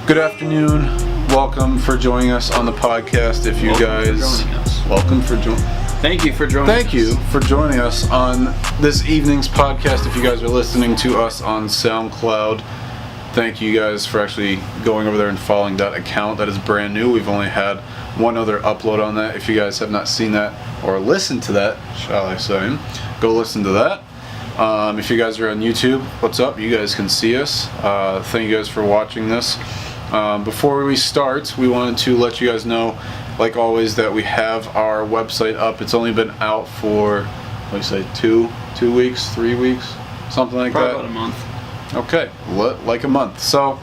Good afternoon. Welcome for joining us on the podcast. If you guys, welcome for joining. Thank you for joining us. Thank you for joining us on this evening's podcast. If you guys are listening to us on SoundCloud, thank you guys for actually going over there and following that account. That is brand new. We've only had one other upload on that. If you guys have not seen that or listened to that, shall I say, go listen to that. If you guys are on YouTube, what's up? You guys can see us. Thank you guys for watching this. Before we start, we wanted to let you guys know, like always, that we have our website up. It's only been out for, what do you say, two weeks, 3 weeks, something like Probably that. about a month. Okay, like a month. So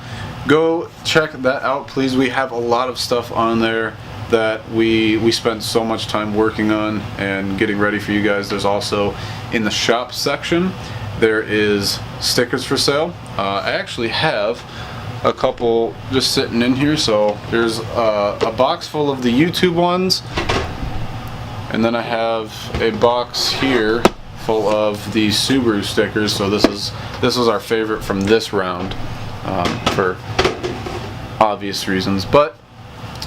go check that out, please. We have a lot of stuff on there that we spent so much time working on and getting ready for you guys. There's also, in the shop section, there is stickers for sale. I actually have a couple just sitting in here. So there's a box full of the YouTube ones, and then I have a box here full of the Subaru stickers. So this was our favorite from this round, for obvious reasons, but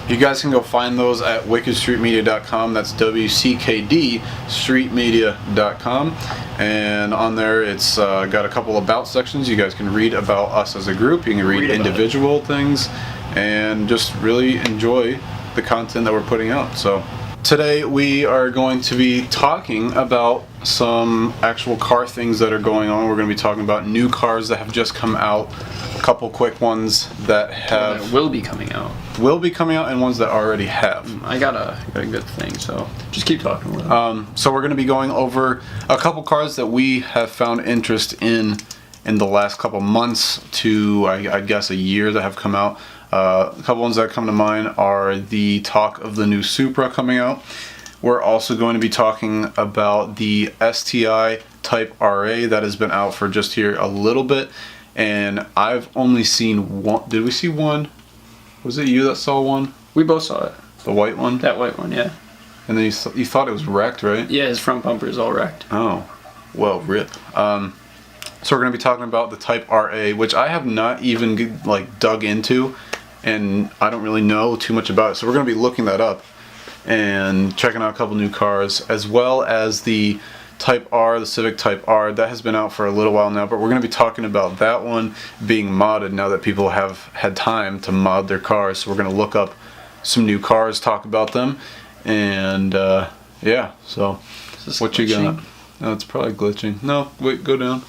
you guys can go find those at wckdstreetmedia.com. That's wckdstreetmedia.com, and on there it's got a couple about sections. You guys can read about us as a group. You can read individual things and just really enjoy the content that we're putting out. So today we are going to be talking about some actual car things that are going on. We're going to be talking about new cars that have just come out, a couple quick ones that will be coming out, and ones that already have. I got a good thing, so just keep talking with it. So we're going to be going over a couple cars that we have found interest in the last couple months to, I guess, a year, that have come out. A couple ones that come to mind are the talk of the new Supra coming out. We're also going to be talking about the STI Type RA that has been out for just here a little bit, and I've only seen one. Did we see one? Was it you that saw one? We both saw it. The white one? That white one, yeah. And then you thought it was wrecked, right? Yeah, his front bumper is all wrecked. Oh, well, rip. So we're going to be talking about the Type RA, which I have not even dug into, and I don't really know too much about it. So we're going to be looking that up and checking out a couple new cars, as well as the Type R, the CIVIC Type R. That has been out for a little while now, but we're going to be talking about that one being modded now that people have had time to mod their cars. So we're going to look up some new cars, talk about them, and yeah, so what you got? No, it's probably glitching. No, wait, go down.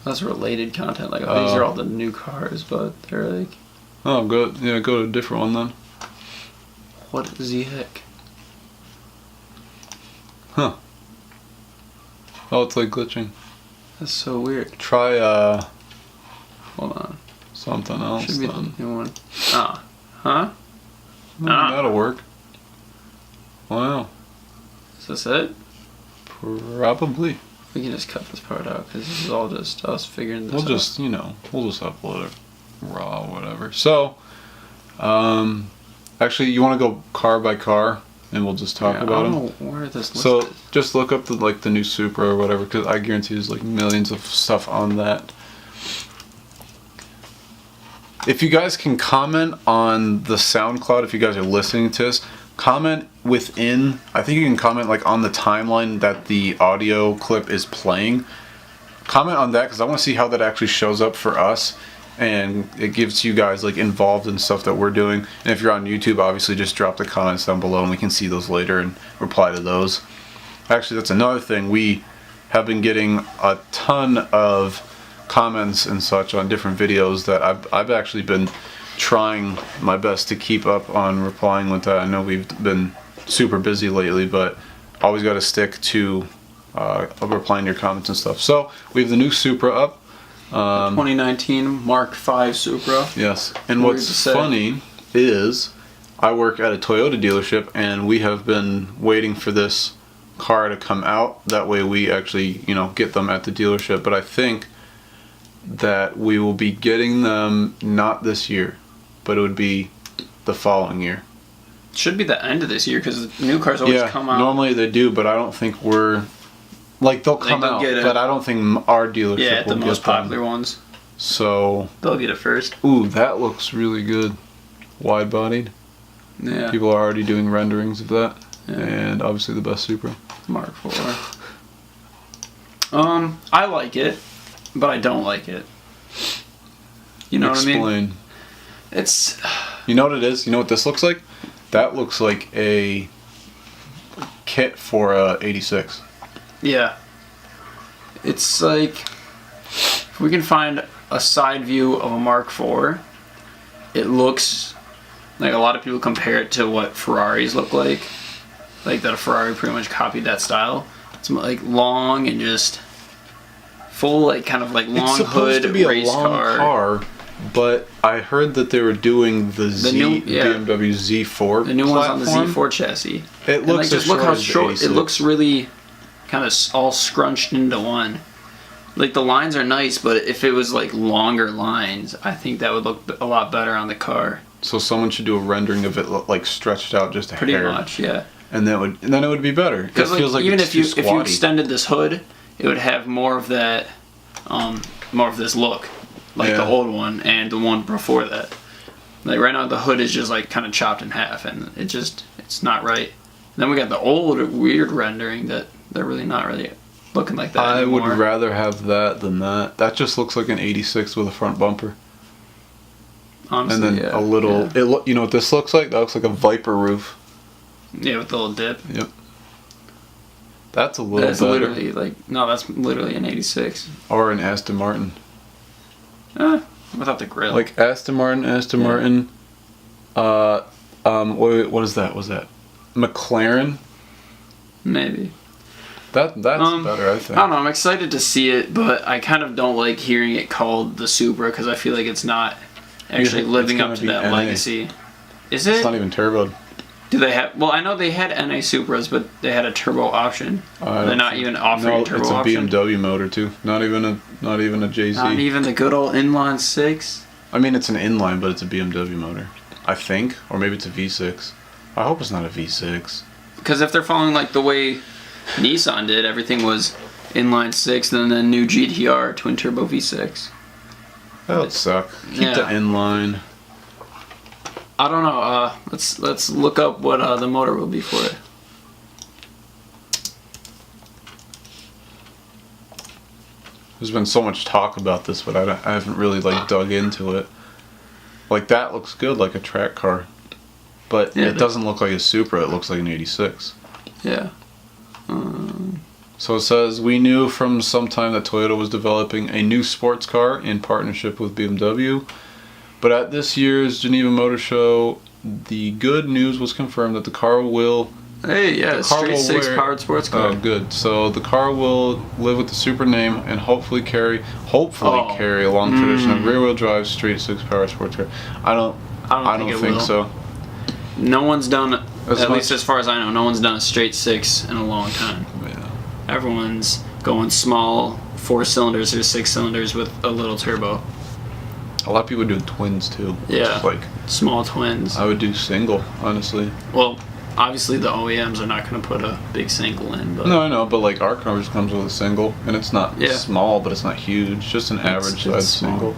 That's related content, like these are all the new cars, but they're like... Oh, go to a different one then. What the heck? Huh. Oh, it's like glitching. That's so weird. Try hold on. Something else. Should be the new one. Ah. Huh? That'll work. Wow. Is this it? Probably. We can just cut this part out because this is all just us figuring this out. We'll just upload it raw, whatever. So, actually, you want to go car by car, and we'll just talk about them. I don't know where this list So is. just look up the new Supra or whatever, because I guarantee there's millions of stuff on that. If you guys can comment on the SoundCloud, if you guys are listening to this, comment within. I think you can comment on the timeline that the audio clip is playing. Comment on that, because I want to see how that actually shows up for us. And it gives you guys involved in stuff that we're doing. And if you're on YouTube, obviously just drop the comments down below and we can see those later and reply to those. Actually, that's another thing. We have been getting a ton of comments and such on different videos that I've actually been trying my best to keep up on replying with that. I know we've been super busy lately, but always got to stick to replying to your comments and stuff. So we have the new Supra up. 2019 Mark V Supra. Yes, and what's funny is I work at a Toyota dealership, and we have been waiting for this car to come out. That way we actually, get them at the dealership. But I think that we will be getting them not this year, but it would be the following year. Should be the end of this year, because new cars always come out. Normally they do, but I don't think we're they'll come out, but I don't think our dealership will the most popular ones. So they'll get it first. ooh, that looks really good. Wide-bodied. Yeah. People are already doing renderings of that, Yeah. and obviously the best Supra. Mark IV. I like it, but I don't like it. You know what I mean? Explain. It's. You know what it is? You know what this looks like? That looks like a kit for a 86. Yeah. It's like, if we can find a side view of a Mark IV, it looks like a lot of people compare it to what Ferraris look like. Like that a Ferrari pretty much copied that style. It's like long and just full, like kind of like long it's supposed hood to be race a long car, but I heard that they were doing the BMW Z4 The new one's on the platform. Z4 chassis. It looks just look how short. It 86. looks really kind of all scrunched into one. Like the lines are nice, but if it was like longer lines, I think that would look a lot better on the car. So someone should do a rendering of it like stretched out just a Pretty hair. much, yeah. And then it would be better. It Because feels like even it's if you too if you squatty. extended this hood, it would have more of that, more of this look, like the Yeah. old one and the one before that. Like right now, the hood is just like kind of chopped in half, and it's not right. Then we got the old weird rendering that they're really not really looking like that I anymore. would rather have that than that. That just looks like an 86 with a front bumper. Honestly, And then yeah, a little, yeah. you know what this looks like? That looks like a Viper roof. Yeah, with the little dip. Yep. That's a little That's better. literally like no, that's literally an '86. Or an Aston Martin. Without the grill. Like Aston Martin. What is that? What was that? McLaren. Maybe. That's better, I think. I don't know. I'm excited to see it, but I kind of don't like hearing it called the Supra because I feel like it's not actually It's living gonna up to be that NA. legacy. Is it? It's not even turboed. Do they have? Well, I know they had NA Supras, but they had a turbo option. They're not even offering a turbo it's a option. BMW motor too. Not even a JZ. Not even the good old inline six. I mean, it's an inline, but it's a BMW motor. I think, or maybe it's a V6. I hope it's not a V6. Because if they're following like the way Nissan did, everything was inline six, and then new GTR twin turbo V6. That would suck. Keep Yeah. the inline. I don't know. Let's look up what the motor will be for it. There's been so much talk about this, but I haven't really like dug into it. Like that looks good, like a track car, but Yeah, it doesn't look like a Supra. It looks like an 86. Yeah. So it says, we knew from some time that Toyota was developing a new sports car in partnership with BMW. But at this year's Geneva Motor Show, the good news was confirmed that the car will... Hey, yeah, the car straight will six wear- powered sports car. Oh, good. So the car will live with the Supra name and hopefully carry a long tradition of rear-wheel drive, straight six power sports car. I don't think it think will. so. No one's done, As at much- least as far as I know, no one's done a straight six in a long time. Yeah. Everyone's going small 4 cylinders or 6 cylinders with a little turbo. A lot of people do twins too. Yeah. Just like Small twins. I would do single, honestly. Well, obviously the OEMs are not going to put a big single in, but No, I know, but like our car just comes with a single, and it's not Yeah. small, but it's not huge. Just an average size it's small. single.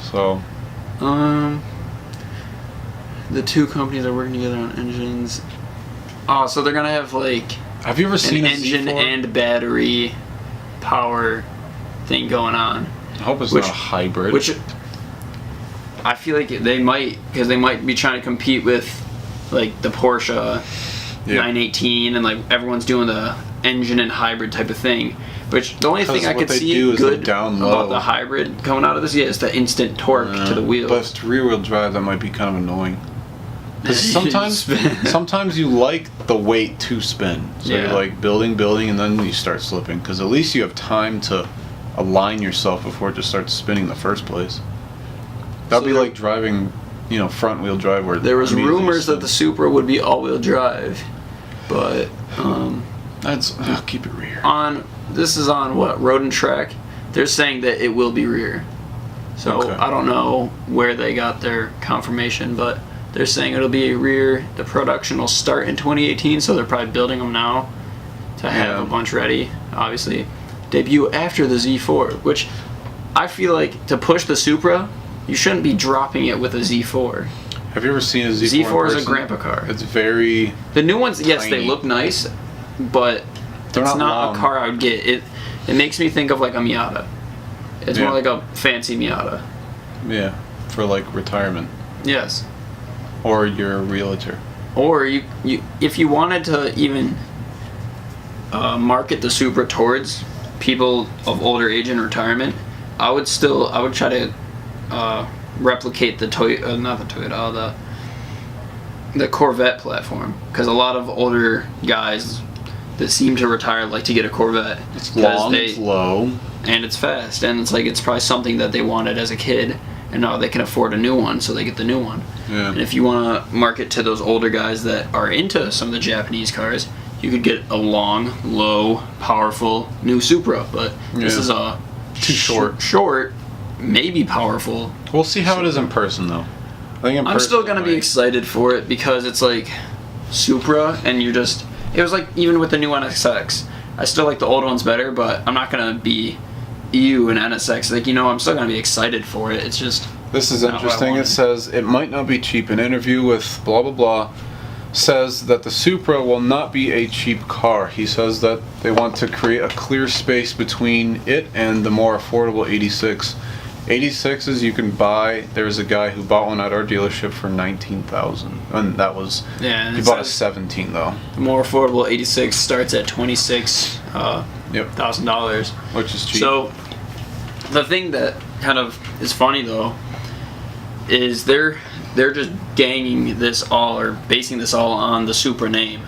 So the two companies are working together on engines. Oh, so they're gonna have like have you ever an seen a engine Z4? and battery power thing going on. I hope it's which- not a hybrid. Which I feel like they might, because they might be trying to compete with like the Porsche 918, and like everyone's doing the engine and hybrid type of thing. Which the only thing I what could they see do is good they down about low. the hybrid coming out of this, is the instant torque to the wheels. But if it's rear-wheel drive, that might be kind of annoying. Because sometimes you like the weight to spin. So Yeah. you're like building, and then you start slipping. Because at least you have time to align yourself before it just starts spinning in the first place. That'd be like driving, front-wheel drive. Where There was immediately rumors you that the Supra would be all-wheel drive, but That's keep it rear. this is on what, Road and Track. They're saying that it will be rear. So Okay. I don't know where they got their confirmation, but they're saying it'll be a rear. The production will start in 2018, so they're probably building them now to have Yeah. a bunch ready. Obviously, debut after the Z4, which I feel like to push the Supra, you shouldn't be dropping it with a Z4. Have you ever seen a Z4? Z4 is a grandpa car. It's very. The new ones, yes, tiny. they look nice, but They're it's not long. a car I would get. It makes me think of like a Miata. It's more like a fancy Miata. Yeah, for like retirement. Yes. Or you're a realtor. Or you if you wanted to even market the Supra towards people of older age and retirement, I would try to replicate the the Corvette platform, because a lot of older guys that seem to retire like to get a Corvette. It's long, it's low, and it's fast, and it's like it's probably something that they wanted as a kid, and now they can afford a new one, so they get the new one. Yeah. And if you want to market to those older guys that are into some of the Japanese cars, you could get a long, low, powerful new Supra, but this is a too short, maybe powerful. We'll see how it is in person, though. I think in I'm person still gonna be excited for it because it's like Supra, and it was like even with the new NSX. I still like the old ones better, but I'm not gonna be an NSX. Like, I'm still gonna be excited for it. It's just. This is not what I interesting. It wanted. says it might not be cheap. An interview with blah blah blah says that the Supra will not be a cheap car. He says that they want to create a clear space between it and the more affordable 86. 86s you can buy. There's a guy who bought one at our dealership for $19,000, and that was And he it bought a says 17 though. the more affordable 86 starts at $26,000, Which is cheap. So the thing that kind of is funny though is they're just ganging this all, or basing this all on the Supra name.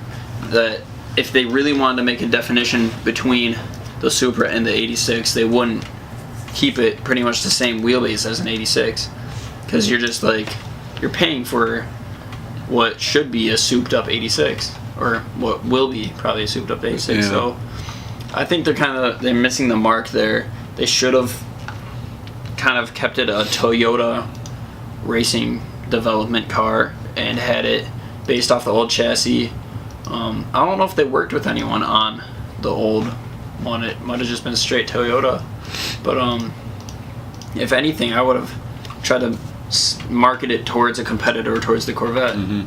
That if they really wanted to make a definition between the Supra and the 86, they wouldn't keep it pretty much the same wheelbase as an 86, because you're just like, you're paying for what should be a souped up 86, or what will be probably a souped up 86. Yeah. So I think they're missing the mark there. They should have kind of kept it a Toyota racing development car and had it based off the old chassis. I don't know if they worked with anyone on the old one. It might have just been straight Toyota. But if anything, I would have tried to market it towards a competitor, towards the Corvette. Mm-hmm.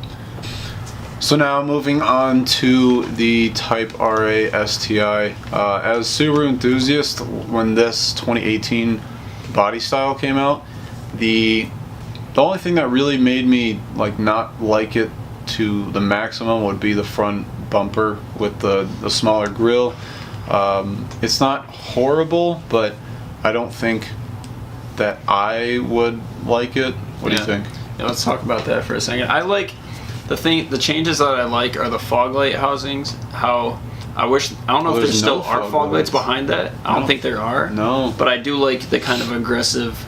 So now moving on to the Type RA STI. As Subaru enthusiast, when this 2018 body style came out, the only thing that really made me not like it to the maximum would be the front bumper with the smaller grille. It's not horrible, but I don't think that I would like it. What do you think? Yeah, let's talk about that for a second. I like the changes that I like are the fog light housings. I don't know if there still are fog lights behind that. I don't think there are. No. But I do like the kind of aggressive.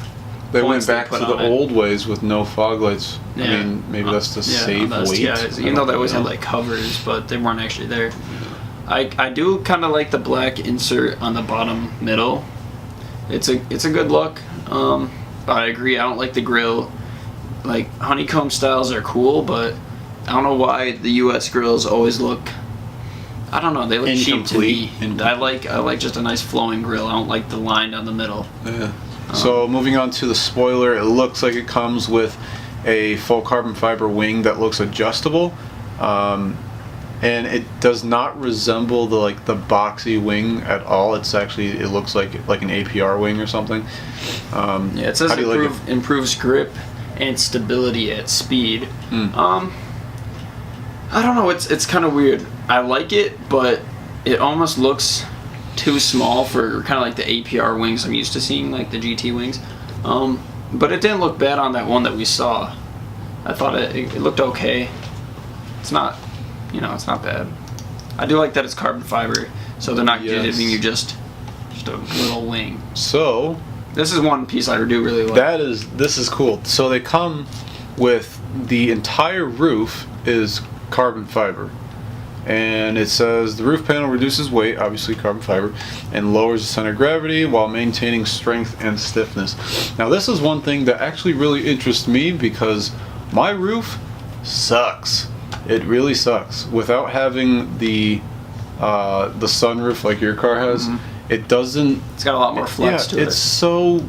They went back put to the on it. old ways with no fog lights. Yeah. I mean, maybe that's to save on the weight. STIs. Even though they always had covers, but they weren't actually there. I do kind of like the black insert on the bottom middle. It's a good look. But I agree, I don't like the grille. Like, honeycomb styles are cool, but I don't know why the US grills always look, I don't know, they look cheap to me. I like just a nice flowing grill. I don't like the line down the middle. Yeah. So moving on to the spoiler, it looks like it comes with a full carbon fiber wing that looks adjustable. And it does not resemble the boxy wing at all. It looks like an APR wing or something. Yeah, it says improves grip and stability at speed. I don't know. It's kind of weird. I like it, but it almost looks too small for kind of like the APR wings I'm used to seeing, like the GT wings. But it didn't look bad on that one that we saw. I thought it looked okay. It's not. It's not bad. I do like that it's carbon fiber, so they're not giving you just a little wing. So this is one piece I do really like. This is cool. So they come with the entire roof is carbon fiber, and it says the roof panel reduces weight, obviously carbon fiber, and lowers the center of gravity while maintaining strength and stiffness. Now this is one thing that actually really interests me, because my roof sucks. It really sucks. Without having the sunroof like your car has, it doesn't. It's got a lot more flex to it. It's so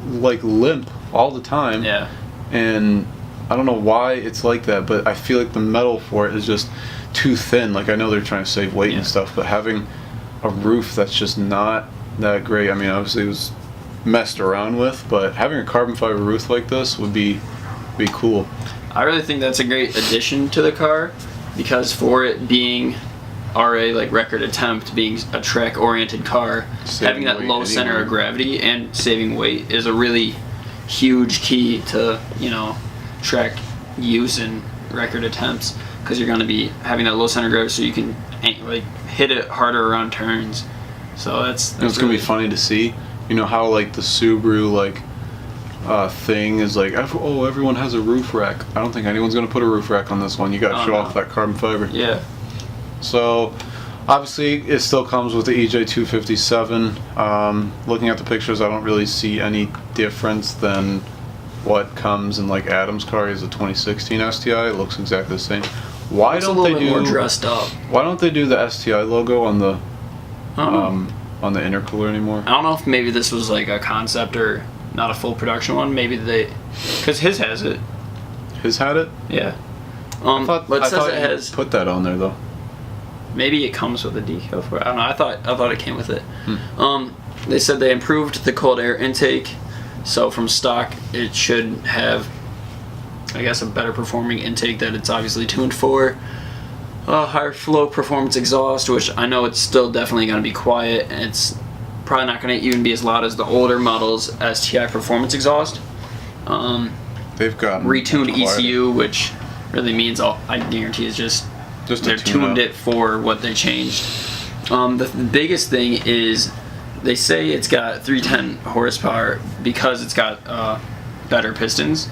like limp all the time. Yeah. And I don't know why it's like that, but I feel like the metal for it is just too thin. Like I know they're trying to save weight and stuff, but having a roof that's just not that great. I mean, obviously it was messed around with, but having a carbon fiber roof like this would be cool. I really think that's a great addition to the car, because for it being RA, like record attempt, being a track oriented car, having that low center of gravity and saving weight is a really huge key to, you know, track use and record attempts, because you're going to be having that low center of gravity so you can like hit it harder around turns. So that's it's gonna be funny to see, you know, how like the Subaru like thing is like, oh, everyone has a roof rack. I don't think anyone's gonna put a roof rack on this one. You gotta show off that carbon fiber. Yeah. So obviously it still comes with the EJ257. Looking at the pictures, I don't really see any difference than what comes in like Adam's car. He has a 2016 STI. It looks exactly the same. Why don't they do more dressed up? Why don't they do the STI logo on the intercooler anymore? I don't know if maybe this was like a concept or not a full production one. Maybe because his has it. His had it? Yeah. I thought it has. Put that on there though. Maybe it comes with a decal for it. I don't know. I thought it came with it. They said they improved the cold air intake, so from stock it should have, I guess, a better performing intake that it's obviously tuned for. Higher flow performance exhaust, which I know it's still definitely going to be quiet, and it's probably not going to even be as loud as the older models STI performance exhaust. They've got retuned ECU, which really means I guarantee is just they're tuned it for what they changed. The biggest thing is they say it's got 310 horsepower because it's got better pistons.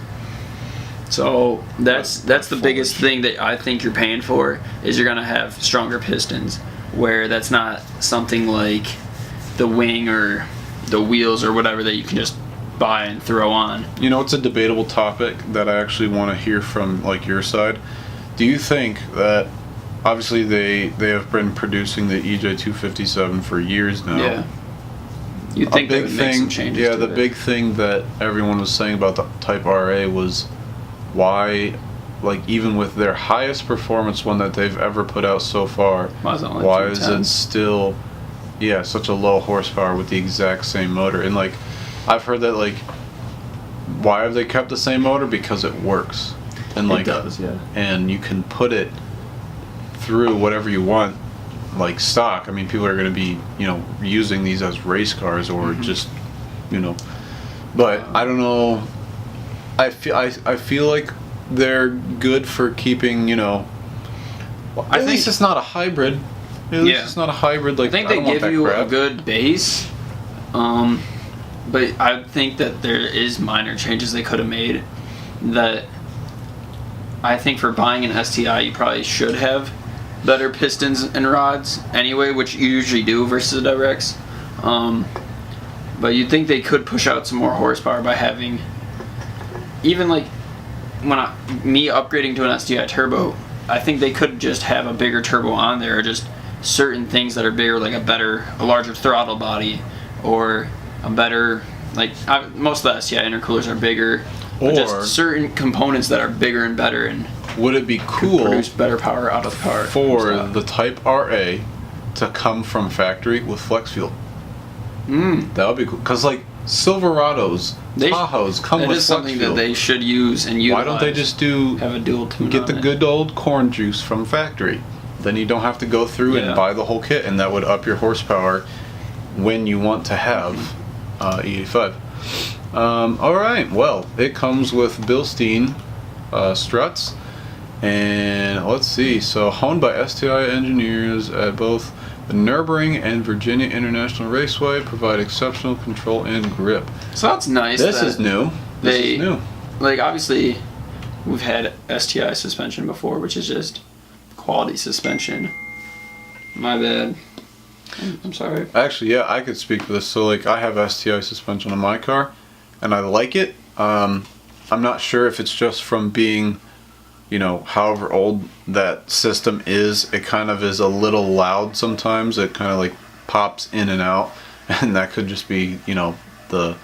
So that's the biggest thing that I think you're paying for, is you're gonna have stronger pistons, where that's not something like the wing or the wheels or whatever that you can just buy and throw on. You know, it's a debatable topic that I actually want to hear from like your side. Do you think that obviously they have been producing the EJ257 for years now? Yeah. You'd think they would make some changes. Yeah, the big thing that everyone was saying about the Type RA was why, like, even with their highest performance one that they've ever put out so far, why is it still such a low horsepower with the exact same motor? And like, I've heard that, like, why have they kept the same motor? Because it works. And like, it does, yeah. And you can put it through whatever you want, like stock. I mean, people are going to be, you know, using these as race cars or just, you know, but I don't know. I feel like they're good for keeping, you know, at least it's not a hybrid. At least it's not a hybrid. Like, I think they give you a good base, but I think that there is minor changes they could have made that I think for buying an STI you probably should have better pistons and rods anyway, which you usually do versus a Directs. But you'd think they could push out some more horsepower by having, even like me upgrading to an STI turbo, I think they could just have a bigger turbo on there, or just certain things that are bigger, like a larger throttle body, or a better, like, most of the STI intercoolers are bigger, or just certain components that are bigger and better, and would it be cool produce better power out of the car for the Type RA to come from factory with flex fuel? That would be cool, because like Silverados, Tahoes come with flex fuel. That is something that they should use and utilize. Why don't they just have a dual tune? Get the good old corn juice from factory? Then you don't have to go through and buy the whole kit, and that would up your horsepower when you want to have E85. All right, well, it comes with Bilstein struts, and let's see. So honed by STI engineers at both the Nürburgring and Virginia International Raceway, provide exceptional control and grip. So that's nice. This is new. This is new. Like, obviously, we've had STI suspension before, which is just quality suspension. My bad. I'm sorry. Actually, yeah, I could speak for this. So, like, I have STI suspension on my car, and I like it. I'm not sure if it's just from being, you know, however old that system is. It kind of is a little loud sometimes. It kind of like pops in and out. and that could just be, you know, the